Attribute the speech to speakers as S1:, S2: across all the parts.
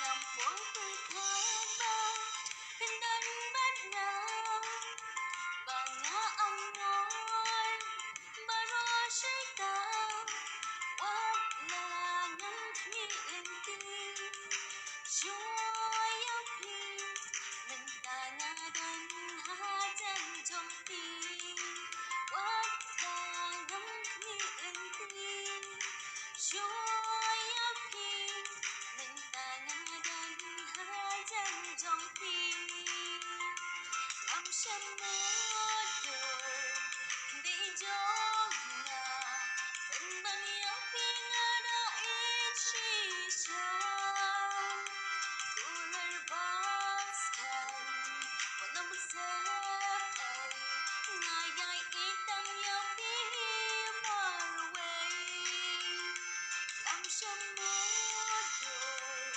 S1: ngậm cuốn từ thơ bao khinh đánh bắt nhau và ngã ông nói mà nó sẽ cao quát là ngân như lên tim joy of peace mình ta ngã đánh hát chân trong tim quát là ngân như lên tim joy of peace mình ta ngã đánh hát chân trong tim làm sao muốn đời đi cho ngà bên bên nhau khi ngã đã ít chỉ sao kularbaskan walang magsabay ngaya'y itang yapi marway làm sao muốn đời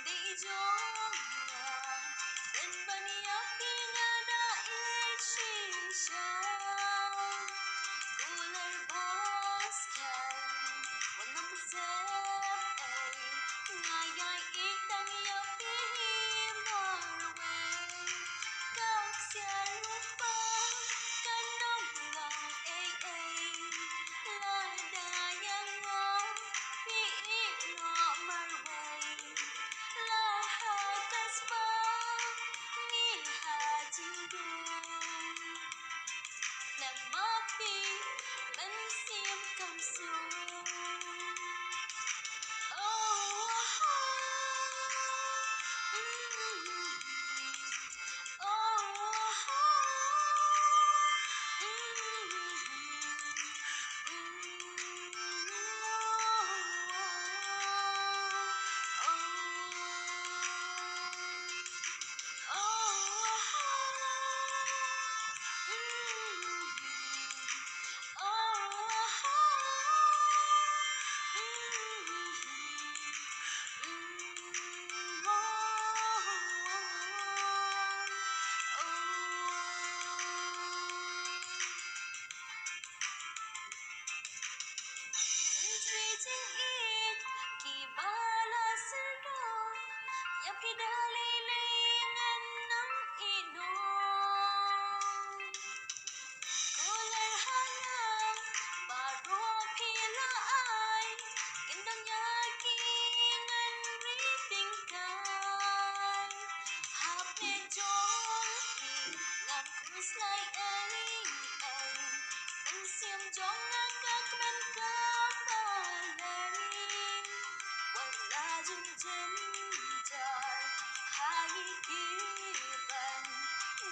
S1: đi cho ngà bên bên nhau khi ngã đã ít chỉ sao kularbaskan walang magsabay ngaya'y itang yapi marway các xe lúc ba cánh nóng lòng ê ê lại đà yang ngóng khi lo marway la ha kasba ni ha jingdong làm mất đi bên xiêm cầm xuống Like anh xiêm cho ngã các bên cá ba lên quay là dừng trên trời hai kỳ vần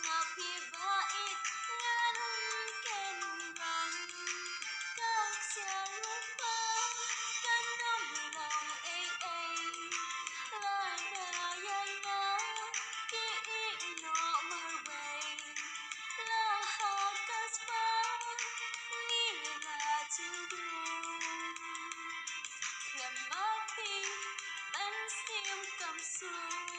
S1: ngọc thì ba ít ngã nung kèn vần các xe lúc ba cánh nóng lòng ê ê lại đà yang ngã kỹ nọ mà về la ha kasba ni là children ngầm mắt đi bắn xiêm cầm xuống